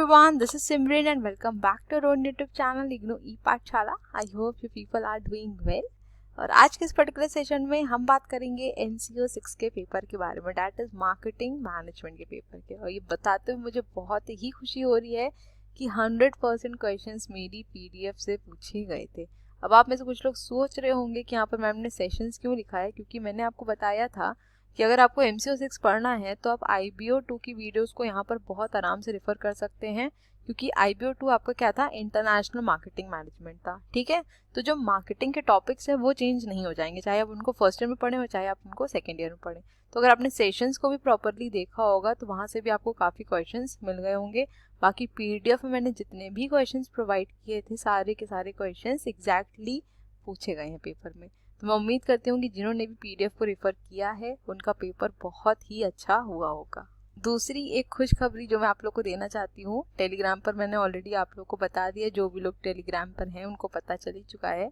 everyone, this is Simran and welcome back to our own YouTube channel IGNOU E-पाठशाला। I hope you people are doing well। और आज के इस particular session में हम बात करेंगे NCO 6 के पेपर के बारे में, डैट इज मार्केटिंग मैनेजमेंट के पेपर के। और ये बताते हुए मुझे बहुत ही खुशी हो रही है कि 100% क्वेश्चंस मेरी PDF से पूछे गए थे। अब आप में से कुछ लोग सोच रहे होंगे कि यहाँ पर मैम ने सेशंस क्यों लिखा है, क्योंकि मैंने आपको बताया था कि अगर आपको MCO 6 पढ़ना है तो आप IBO 2 की वीडियोस को यहाँ पर बहुत आराम से रेफर कर सकते हैं, क्योंकि IBO 2 आपका क्या था, इंटरनेशनल मार्केटिंग मैनेजमेंट था। ठीक है, तो जो मार्केटिंग के टॉपिक्स हैं वो चेंज नहीं हो जाएंगे, चाहे आप उनको फर्स्ट ईयर में पढ़ें और चाहे आप उनको सेकेंड ईयर में पढ़ें। तो अगर आपने सेशंस को भी प्रॉपरली देखा होगा तो वहाँ से भी आपको काफ़ी क्वेश्चंस मिल गए होंगे। बाकी PDF में मैंने जितने भी क्वेश्चंस प्रोवाइड किए थे सारे के सारे क्वेश्चंस एग्जैक्टली पूछे गए हैं पेपर में। तो मैं उम्मीद करती हूँ कि जिन्होंने भी PDF को रेफर किया है उनका पेपर बहुत ही अच्छा हुआ होगा। दूसरी एक खुशखबरी जो मैं आप लोग को देना चाहती हूँ, टेलीग्राम पर मैंने ऑलरेडी आप लोग को बता दिया, जो भी लोग टेलीग्राम पर हैं उनको पता चल ही चुका है।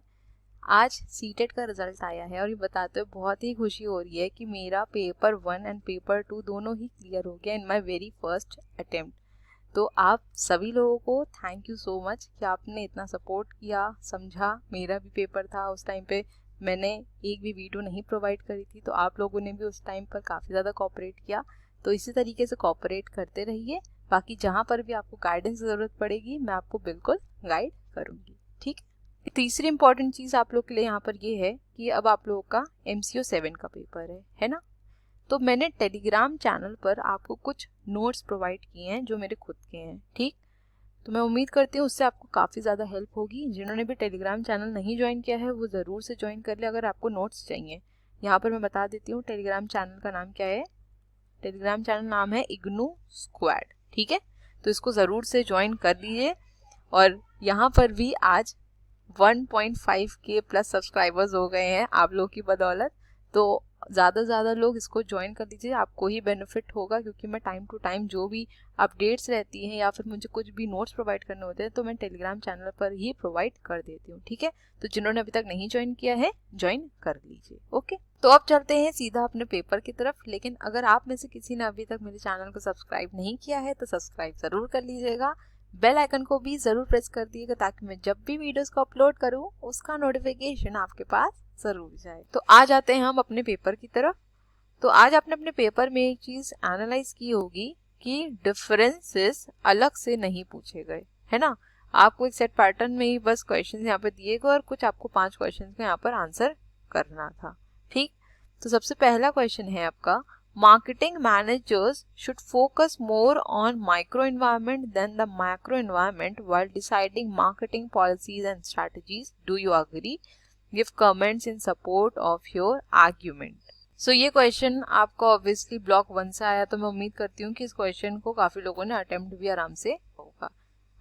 आज सीटेट का रिजल्ट आया है और ये बताते हुए बहुत ही खुशी हो रही है कि मेरा पेपर 1 एंड पेपर 2 दोनों ही क्लियर हो गया इन माई वेरी फर्स्ट अटेम्प्ट। तो आप सभी लोगों को थैंक यू सो मच कि आपने इतना सपोर्ट किया, समझा। मेरा भी पेपर था उस टाइम पे, मैंने एक भी वीडियो नहीं प्रोवाइड करी थी, तो आप लोगों ने भी उस टाइम पर काफ़ी ज़्यादा कोऑपरेट किया। तो इसी तरीके से कोऑपरेट करते रहिए। बाकी जहाँ पर भी आपको गाइडेंस ज़रूरत पड़ेगी मैं आपको बिल्कुल गाइड करूँगी। ठीक, तीसरी इंपॉर्टेंट चीज़ आप लोग के लिए यहाँ पर ये है कि अब आप लोगों का MCO 7 का पेपर है ना। तो मैंने टेलीग्राम चैनल पर आपको कुछ नोट्स प्रोवाइड किए हैं जो मेरे खुद के हैं। ठीक, तो मैं उम्मीद करती हूँ उससे आपको काफ़ी ज़्यादा हेल्प होगी। जिन्होंने भी टेलीग्राम चैनल नहीं ज्वाइन किया है वो ज़रूर से ज्वाइन कर ले अगर आपको नोट्स चाहिए। यहाँ पर मैं बता देती हूँ टेलीग्राम चैनल का नाम क्या है। टेलीग्राम चैनल नाम है IGNOU स्क्वाड। ठीक है, तो इसको ज़रूर से ज्वाइन कर लीजिए। और यहाँ पर भी आज 1.5K प्लस सब्सक्राइबर्स हो गए हैं आप लोग की बदौलत। तो ज़्यादा से ज़्यादा लोग इसको ज्वाइन कर दीजिए, आपको ही बेनिफिट होगा, क्योंकि मैं टाइम टू टाइम जो भी अपडेट्स रहती हैं या फिर मुझे कुछ भी नोट्स प्रोवाइड करने होते हैं तो मैं टेलीग्राम चैनल पर ही प्रोवाइड कर देती हूँ। ठीक है, तो जिन्होंने अभी तक नहीं ज्वाइन किया है ज्वाइन कर लीजिए। ओके, तो अब चलते हैं सीधा अपने पेपर की तरफ। लेकिन अगर आप में से किसी ने अभी तक मेरे चैनल को सब्सक्राइब नहीं किया है तो सब्सक्राइब ज़रूर कर लीजिएगा। बेल आइकन को भी ज़रूर प्रेस कर दिएगा ताकि मैं जब भी वीडियोस को अपलोड करूँ उसका नोटिफिकेशन आपके पास ज़रूर जाए। तो आ जाते हैं हम अपने पेपर की तरफ। तो आज आपने अपने पेपर में एक चीज़ एनालाइज की होगी कि डिफरेंसेस अलग से नहीं पूछे गए, है ना। आपको एक सेट पैटर्न में ही बस क्वेश्चन यहाँ पर दिए गए और कुछ आपको 5 क्वेश्चन का यहाँ पर आंसर करना था। ठीक, तो सबसे पहला क्वेश्चन है आपका, marketing managers should focus more on micro environment than the macro environment while deciding marketing policies and strategies. Do you agree? Give comments in support of your argument. So ये question आपका obviously block 1 से आया, तो मैं उम्मीद करती हूँ कि इस क्वेश्चन को काफी लोगों ने अटेम्प्ट भी आराम से होगा।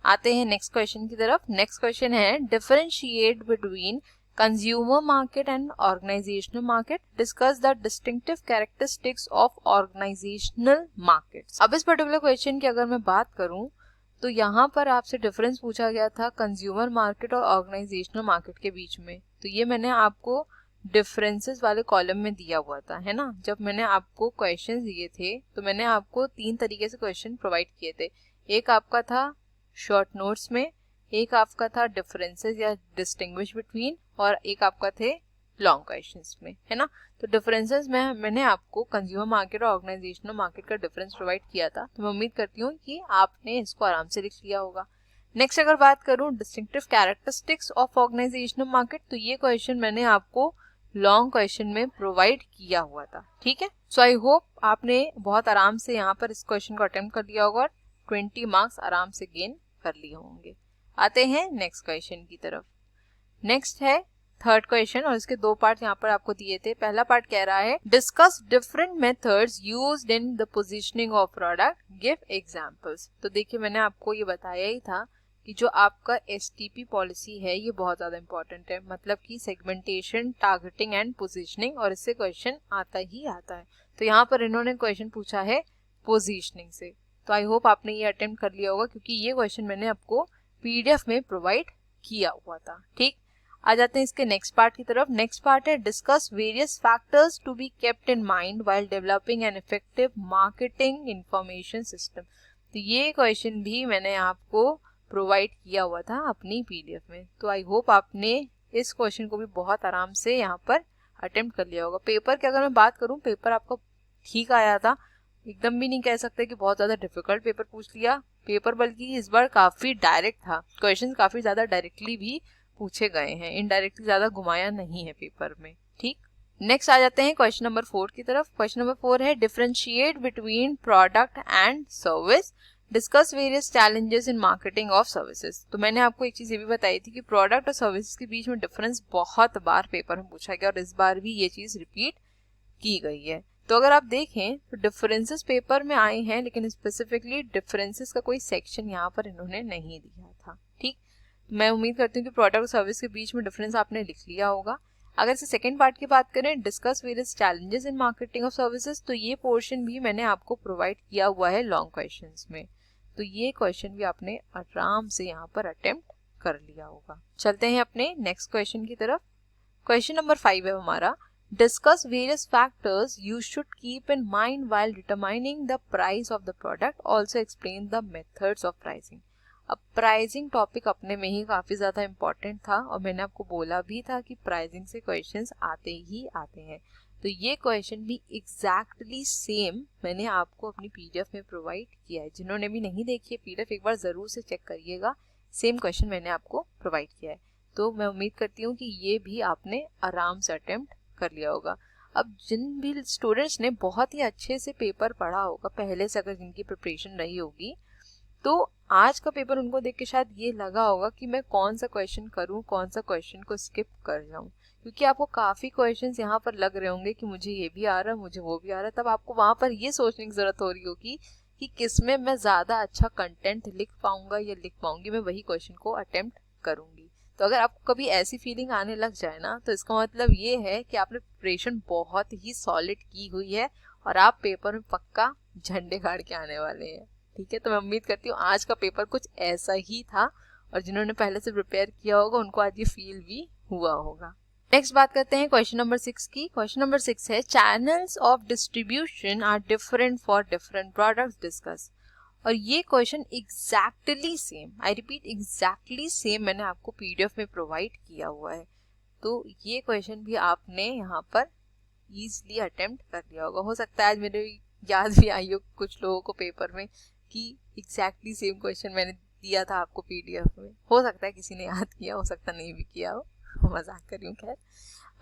आते हैं नेक्स्ट क्वेश्चन की तरफ। नेक्स्ट क्वेश्चन है, differentiate between consumer market and organizational market. Discuss the distinctive characteristics of organizational markets. अब इस पर्टिकुलर क्वेश्चन की अगर मैं बात करूं तो यहाँ पर आपसे डिफरेंस पूछा गया था कंज्यूमर मार्केट और ऑर्गेनाइजेशनल मार्केट के बीच में। तो ये मैंने आपको डिफरेंसेस वाले कॉलम में दिया हुआ था, है ना। जब मैंने आपको क्वेश्चन दिए थे तो मैंने आपको 3 तरीके से क्वेश्चन प्रोवाइड किए थे। एक आपका था शॉर्ट नोट्स में, एक आपका था डिफरेंसेस या डिस्टिंग्विश बिटवीन, और एक आपका थे लॉन्ग क्वेश्चंस में, है ना। तो डिफरेंसेस में मैंने आपको कंज्यूमर मार्केट और ऑर्गेनाइजेशनल मार्केट का डिफरेंस प्रोवाइड किया था। तो मैं उम्मीद करती हूँ कि आपने इसको आराम से लिख लिया होगा। नेक्स्ट अगर बात करूँ distinctive characteristics of organisational market, तो ये क्वेश्चन मैंने आपको लॉन्ग क्वेश्चन में प्रोवाइड किया हुआ था। ठीक है, सो आई होप आपने बहुत आराम से यहाँ पर इस क्वेश्चन को अटेम्प्ट कर लिया होगा और 20 मार्क्स आराम से गेन कर लिए होंगे। आते हैं नेक्स्ट क्वेश्चन की तरफ। नेक्स्ट है थर्ड क्वेश्चन और इसके 2 पार्ट यहाँ पर आपको दिए थे। पहला पार्ट कह रहा है, discuss different methods used in the positioning of product, give examples. तो देखिए मैंने आपको ये बताया ही था कि जो आपका STP पॉलिसी है ये बहुत ज़्यादा इंपॉर्टेंट है, मतलब कि सेगमेंटेशन, टारगेटिंग एंड पोजीशनिंग, और इससे क्वेश्चन आता ही आता है। तो यहाँ पर इन्होंने क्वेश्चन पूछा है पोजीशनिंग से। तो आई होप आपने ये अटेम्प्ट कर लिया होगा क्योंकि ये क्वेश्चन मैंने आपको PDF में प्रोवाइड किया हुआ था। ठीक, आ जाते हैं इसके नेक्स्ट पार्ट की तरफ। नेक्स्ट पार्ट है, discuss various factors to be kept in mind while developing an effective marketing information system. तो ये क्वेश्चन भी मैंने आपको प्रोवाइड किया हुआ था अपनी पीडीएफ में। तो आई होप आपने इस क्वेश्चन को भी बहुत आराम से यहाँ पर अटेम्प्ट कर लिया होगा। पेपर की अगर मैं बात करूँ, पेपर आपका ठीक आया था, एकदम भी नहीं कह सकते कि बहुत ज़्यादा डिफिकल्ट पेपर पूछ लिया। पेपर बल्कि इस बार काफ़ी डायरेक्ट था, क्वेश्चन काफ़ी ज़्यादा डायरेक्टली भी पूछे गए हैं, इनडायरेक्टली ज़्यादा घुमाया नहीं है पेपर में। ठीक, नेक्स्ट आ जाते हैं क्वेश्चन नंबर 4 की तरफ। क्वेश्चन नंबर 4 है differentiate between product and service, discuss various challenges in marketing of services. तो मैंने आपको एक चीज़ ये भी बताई थी कि प्रोडक्ट और सर्विसेज के बीच में डिफरेंस बहुत बार पेपर में पूछा गया और इस बार भी ये चीज़ रिपीट की गई है। तो अगर आप देखें तो डिफरेंसेस पेपर में आए हैं, लेकिन स्पेसिफिकली डिफरेंसेस का कोई सेक्शन यहाँ पर इन्होंने नहीं दिया था। ठीक, मैं उम्मीद करती हूँ कि प्रोडक्ट और सर्विस के बीच में डिफरेंस आपने लिख लिया होगा। अगर इसे सेकंड पार्ट की बात करें, discuss various challenges in marketing of services, तो ये पोर्शन भी मैंने आपको प्रोवाइड किया हुआ है लॉन्ग क्वेश्चंस में। तो ये क्वेश्चन भी आपने आराम से यहाँ पर अटेम्प्ट कर लिया होगा। चलते हैं अपने नेक्स्ट क्वेश्चन की तरफ। क्वेश्चन नंबर 5 है हमारा, discuss various factors you should keep in mind while determining the price of the product, also explain the methods of pricing। अब प्राइसिंग टॉपिक अपने में ही काफ़ी ज़्यादा इम्पॉर्टेंट था और मैंने आपको बोला भी था कि प्राइसिंग से क्वेश्चंस आते ही आते हैं। तो ये क्वेश्चन भी एग्जैक्टली सेम मैंने आपको अपनी पीडीएफ में प्रोवाइड किया है। जिन्होंने भी नहीं देखी है पीडीएफ, एक बार ज़रूर से चेक करिएगा, सेम क्वेश्चन मैंने आपको प्रोवाइड किया है। तो मैं उम्मीद करती हूँ कि ये भी आपने आराम से अटेम्प्ट कर लिया होगा। अब जिन भी स्टूडेंट्स ने बहुत ही अच्छे से पेपर पढ़ा होगा पहले से, अगर जिनकी प्रिपरेशन रही होगी, तो आज का पेपर उनको देख के शायद ये लगा होगा कि मैं कौन सा क्वेश्चन करूं, कौन सा क्वेश्चन को स्किप कर जाऊं, क्योंकि आपको काफ़ी क्वेश्चंस यहाँ पर लग रहे होंगे कि मुझे ये भी आ रहा है, मुझे वो भी आ रहा है। तब आपको वहाँ पर ये सोचने की ज़रूरत हो रही होगी कि किस में मैं ज़्यादा अच्छा कंटेंट लिख पाऊंगा या लिख पाऊंगी, मैं वही क्वेश्चन को अटेम्प्ट करूंगी। तो अगर आपको कभी ऐसी फीलिंग आने लग जाए ना, तो इसका मतलब ये है कि आपने प्रिपरेशन बहुत ही सॉलिड की हुई है और आप पेपर में पक्का झंडे गाड़ के आने वाले हैं। ठीक है, तो मैं उम्मीद करती हूँ आज का पेपर कुछ ऐसा ही था और जिन्होंने पहले से प्रिपेयर किया होगा उनको आज ये फील भी हुआ होगा। नेक्स्ट बात करते हैं क्वेश्चन नंबर 6 की। क्वेश्चन नंबर 6 है channels of distribution are different for different products, discuss. और ये question exactly same, I repeat exactly same मैंने आपको पीडीएफ में प्रोवाइड किया हुआ है। तो ये क्वेश्चन भी आपने यहाँ पर ईजिली अटेम्प्ट कर लिया होगा। हो सकता है आज मेरे याद भी आई हो कुछ लोगों को पेपर में कि एग्जैक्टली सेम क्वेश्चन मैंने दिया था आपको पीडीएफ में। हो सकता है किसी ने याद किया, हो सकता नहीं भी किया हो, मजाक कर रही हूँ। खैर,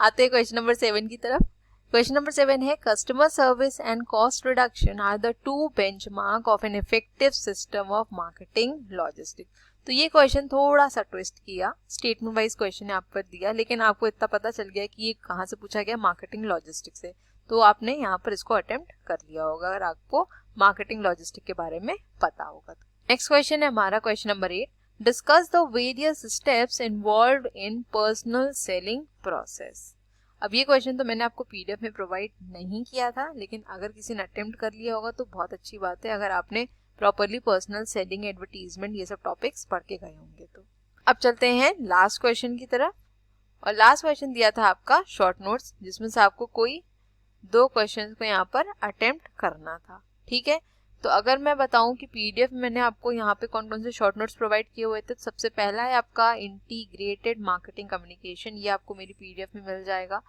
आते हैं क्वेश्चन नंबर 7 की तरफ। क्वेश्चन नंबर 7 है customer service and cost reduction are the two benchmark of an effective system of marketing logistic. तो ये क्वेश्चन थोड़ा सा ट्विस्ट किया, स्टेटमेंट वाइज क्वेश्चन यहाँ पर दिया, लेकिन आपको इतना पता चल गया कि ये कहाँ से पूछा गया, मार्केटिंग लॉजिस्टिक से। तो आपने यहाँ पर इसको अटेम्प्ट कर लिया होगा अगर आपको मार्केटिंग लॉजिस्टिक के बारे में पता होगा। नेक्स्ट क्वेश्चन है हमारा question number 8, discuss the various steps involved in personal selling process. अब ये क्वेश्चन तो मैंने आपको पीडीएफ में प्रोवाइड नहीं किया था, लेकिन अगर किसी ने अटेम्प्ट कर लिया होगा तो बहुत अच्छी बात है, अगर आपने प्रॉपरली पर्सनल सेलिंग, एडवर्टीजमेंट, ये सब टॉपिक्स पढ़ के गए होंगे। तो अब चलते हैं लास्ट क्वेश्चन की तरफ। और लास्ट क्वेश्चन दिया था आपका शॉर्ट नोट्स, जिसमें से आपको कोई 2 क्वेश्चन को यहाँ पर अटेम्प्ट करना था। ठीक है, तो अगर मैं बताऊं कि पीडीएफ में मैंने आपको यहाँ पे कौन कौन से शॉर्ट नोट्स प्रोवाइड किए हुए थे, तो सबसे पहला है आपका इंटीग्रेटेड मार्केटिंग कम्युनिकेशन, ये आपको मेरी पीडीएफ में मिल जाएगा।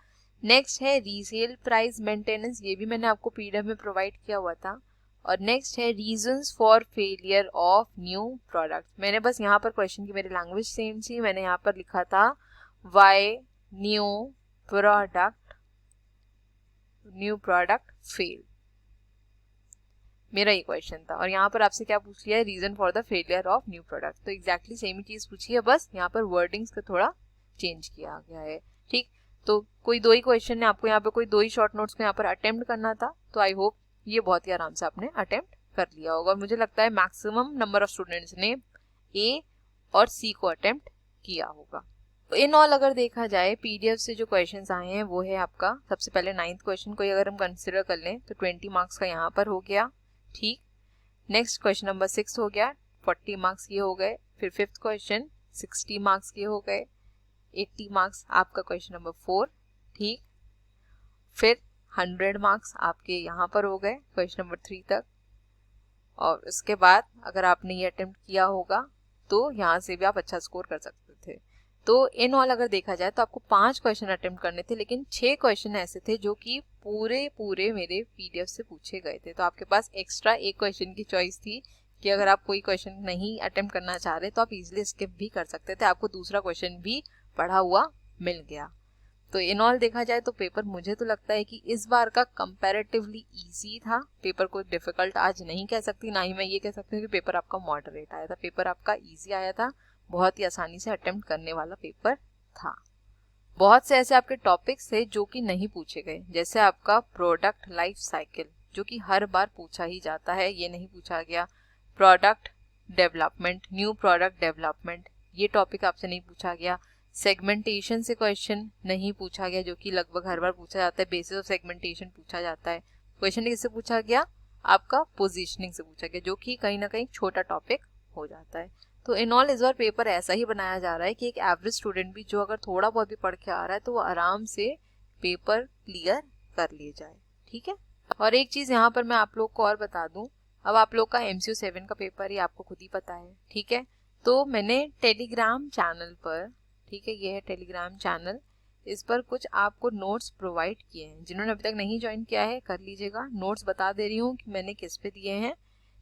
नेक्स्ट है रीसेल प्राइस मेंटेनेंस, ये भी मैंने आपको पीडीएफ में प्रोवाइड किया हुआ था। और नेक्स्ट है reasons for failure of new product. मैंने बस यहाँ पर क्वेश्चन की मेरी लैंग्वेज सेम थी, मैंने यहाँ पर लिखा था व्हाई न्यू प्रोडक्ट फेल, मेरा ये क्वेश्चन था। और यहाँ पर आपसे क्या पूछ लिया है, reason for the failure of new product. तो एग्जैक्टली सेम ही चीज पूछी है, बस यहाँ पर वर्डिंग्स का थोड़ा चेंज किया गया है। ठीक, तो कोई 2 ही क्वेश्चन है, आपको यहाँ पे कोई 2 ही शॉर्ट नोट्स को यहाँ पर अटेम्प्ट करना था। तो आई होप ये बहुत ही आराम से आपने अटेम्प्ट कर लिया होगा। और मुझे लगता है मैक्सिमम नंबर ऑफ स्टूडेंट्स ने ए और सी को अटेम्प्ट किया होगा। इन ऑल अगर देखा जाए पीडीएफ से जो क्वेश्चंस आए हैं वो है आपका सबसे पहले 9th क्वेश्चन को अगर हम कंसिडर कर लें तो 20 मार्क्स का यहाँ पर हो गया। ठीक, नेक्स्ट क्वेश्चन नंबर 6 हो गया, 40 मार्क्स ये हो गए। फिर 5th क्वेश्चन 60 मार्क्स के हो गए, 80 मार्क्स आपका क्वेश्चन नंबर 4। ठीक, फिर 100 मार्क्स आपके यहाँ पर हो गए क्वेश्चन नंबर 3 तक। और उसके बाद अगर आपने ये अटेम्प्ट किया होगा तो यहाँ से भी आप अच्छा स्कोर कर सकते थे। तो इन ऑल अगर देखा जाए तो आपको 5 क्वेश्चन अटेम्प्ट करने थे, लेकिन 6 क्वेश्चन ऐसे थे जो कि पूरे मेरे पीडीएफ से पूछे गए थे। तो आपके पास एक्स्ट्रा एक क्वेश्चन की चॉइस थी कि अगर आप कोई क्वेश्चन नहीं अटेम्प्ट करना चाह रहे तो आप इजीली स्किप भी कर सकते थे, आपको दूसरा क्वेश्चन भी पढ़ा हुआ मिल गया। तो इन ऑल देखा जाए तो पेपर मुझे तो लगता है कि इस बार का कंपैरेटिवली इजी था। पेपर को डिफिकल्ट आज नहीं कह सकती, ना ही मैं ये कह सकती हूँ कि पेपर आपका मॉडरेट आया था। पेपर आपका इजी आया था, बहुत ही आसानी से अटेम्प्ट करने वाला पेपर था। बहुत से ऐसे आपके टॉपिक्स थे जो कि नहीं पूछे गए, जैसे आपका प्रोडक्ट लाइफ साइकिल जो कि हर बार पूछा ही जाता है, ये नहीं पूछा गया। Product development, new product development, ये टॉपिक आपसे नहीं पूछा गया। सेगमेंटेशन से क्वेश्चन नहीं पूछा गया जो कि लगभग हर बार पूछा जाता है। बेसिस ऑफ सेगमेंटेशन पूछा जाता है। क्वेश्चन किससे पूछा गया? आपका पोजीशनिंग से पूछा गया, जो कि कहीं ना कहीं छोटा टॉपिक हो जाता है। तो इन ऑल इस बार पेपर ऐसा ही बनाया जा रहा है कि एक एवरेज स्टूडेंट भी जो अगर थोड़ा बहुत भी पढ़ के आ रहा है तो वो आराम से पेपर क्लियर कर लिए जाए, ठीक है। और एक चीज यहाँ पर मैं आप लोग को और बता दूं, अब आप लोग का MCQ 7 का पेपर ही आपको खुद ही पता है, ठीक है। तो मैंने टेलीग्राम चैनल पर, ठीक है, ये है टेलीग्राम चैनल, इस पर कुछ आपको नोट्स प्रोवाइड किए हैं। जिन्होंने अभी तक नहीं ज्वाइन किया है कर लीजिएगा। नोट्स बता दे रही हूँ कि मैंने किस पे दिए हैं।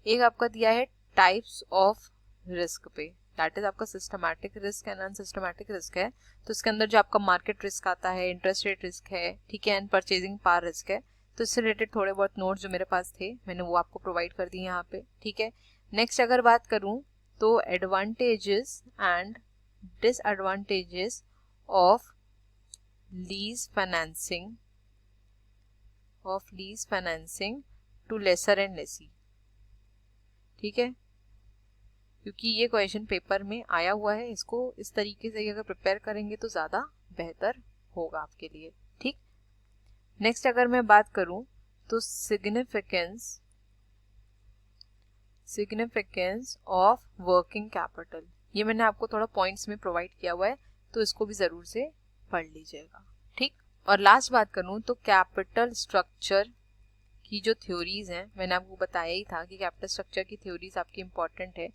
एक आपका दिया है टाइप्स ऑफ रिस्क पे, दैट इज आपका systematic risk and unsystematic risk है। तो इसके अंदर जो आपका मार्केट रिस्क आता है, इंटरेस्ट रेट रिस्क है, ठीक है, एंड परचेजिंग पावर रिस्क है। तो इससे रिलेटेड थोड़े बहुत नोट्स जो मेरे पास थे मैंने वो आपको प्रोवाइड कर दिए यहाँ पे, ठीक है। नेक्स्ट अगर बात करूँ तो advantages and disadvantages of lease financing to lessor and lessee, ठीक है, क्योंकि ये क्वेश्चन पेपर में आया हुआ है। इसको इस तरीके से अगर प्रिपेयर करेंगे तो ज़्यादा बेहतर होगा आपके लिए, ठीक। नेक्स्ट अगर मैं बात करूं तो सिग्निफिकेंस ऑफ वर्किंग कैपिटल, ये मैंने आपको थोड़ा पॉइंट्स में प्रोवाइड किया हुआ है, तो इसको भी ज़रूर से पढ़ लीजिएगा, ठीक। और लास्ट बात करूं तो कैपिटल स्ट्रक्चर की जो थ्योरीज हैं, मैंने आपको बताया ही था कि कैपिटल स्ट्रक्चर की थ्योरीज आपकी इंपॉर्टेंट है।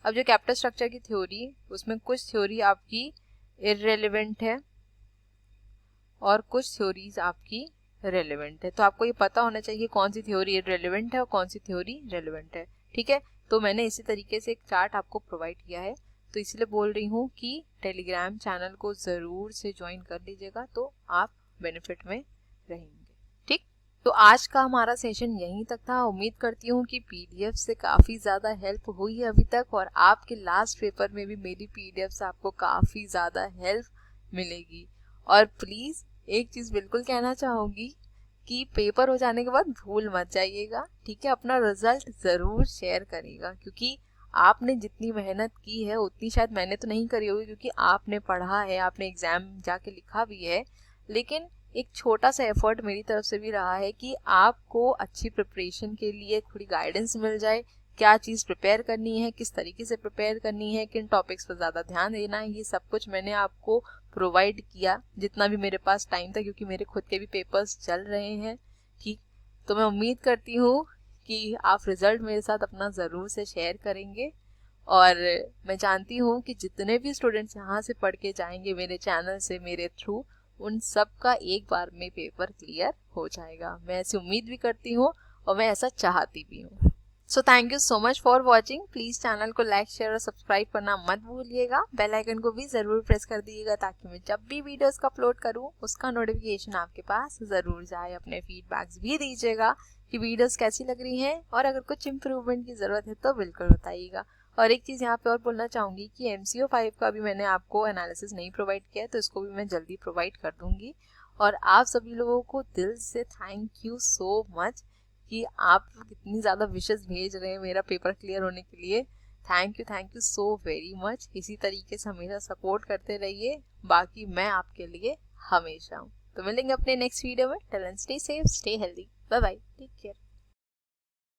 अब जो कैपिटल स्ट्रक्चर की थ्योरी, उसमें कुछ थ्योरी आपकी इररेलेवेंट है और कुछ थ्योरीज आपकी रेलेवेंट है। तो आपको ये पता होना चाहिए कौन सी थ्योरी इररेलेवेंट है और कौन सी थ्योरी रेलेवेंट है, ठीक है। तो मैंने इसी तरीके से एक चार्ट आपको प्रोवाइड किया है, तो इसलिए बोल रही हूँ कि टेलीग्राम चैनल को ज़रूर से ज्वाइन कर लीजिएगा, तो आप बेनिफिट में रहेंगे, ठीक। तो आज का हमारा सेशन यहीं तक था। उम्मीद करती हूँ कि पीडीएफ से काफ़ी ज़्यादा हेल्प हुई है अभी तक, और आपके लास्ट पेपर में भी मेरी पीडीएफ से आपको काफ़ी ज़्यादा हेल्प मिलेगी। और प्लीज़ एक चीज़ बिल्कुल कहना चाहूँगी कि पेपर हो जाने के बाद भूल मत जाइएगा, ठीक है। अपना रिजल्ट ज़रूर शेयर करिएगा, क्योंकि आपने जितनी मेहनत की है उतनी शायद मैंने तो नहीं करी होगी, क्योंकि आपने पढ़ा है, आपने एग्ज़ाम जाके लिखा भी है, लेकिन एक छोटा सा एफर्ट मेरी तरफ से भी रहा है कि आपको अच्छी प्रिपरेशन के लिए थोड़ी गाइडेंस मिल जाए, क्या चीज़ प्रिपेयर करनी है, किस तरीके से प्रिपेयर करनी है, किन टॉपिक्स पर ज़्यादा ध्यान देना है, ये सब कुछ मैंने आपको प्रोवाइड किया जितना भी मेरे पास टाइम था, क्योंकि मेरे खुद के भी पेपर्स चल रहे हैं, ठीक। तो मैं उम्मीद करती हूँ कि आप रिज़ल्ट मेरे साथ अपना ज़रूर से शेयर करेंगे, और मैं जानती हूँ कि जितने भी स्टूडेंट्स यहाँ से पढ़ के जाएंगे मेरे चैनल से, मेरे थ्रू, उन सब का एक बार में पेपर क्लियर हो जाएगा। मैं ऐसी उम्मीद भी करती हूँ और मैं ऐसा चाहती भी हूँ। So thank you so much for watching. Please channel को लाइक, शेयर और सब्सक्राइब करना मत भूलिएगा। बेल आइकन को भी ज़रूर प्रेस कर दीजिएगा, ताकि मैं जब भी वीडियोस का अपलोड करूँ उसका नोटिफिकेशन आपके पास ज़रूर जाए। अपने फीडबैक्स भी दीजिएगा कि वीडियोस कैसी लग रही हैं, और अगर कुछ इम्प्रूवमेंट की ज़रूरत है तो बिल्कुल बताइएगा। और एक चीज़ यहाँ पे और बोलना चाहूँगी कि MCQ 5 का भी मैंने आपको एनालिसिस नहीं प्रोवाइड किया है, तो इसको भी मैं जल्दी प्रोवाइड कर दूँगी। और आप सभी लोगों को दिल से थैंक यू सो मच कि आप कितनी ज़्यादा विशेस भेज रहे हैं मेरा पेपर क्लियर होने के लिए। Thank you so very much. इसी तरीके से हमेशा सपोर्ट करते रहिए, बाकी मैं आपके लिए हमेशा हूँ। तो मिलेंगे अपने नेक्स्ट वीडियो में। Till then stay safe, stay healthy, bye bye, take care.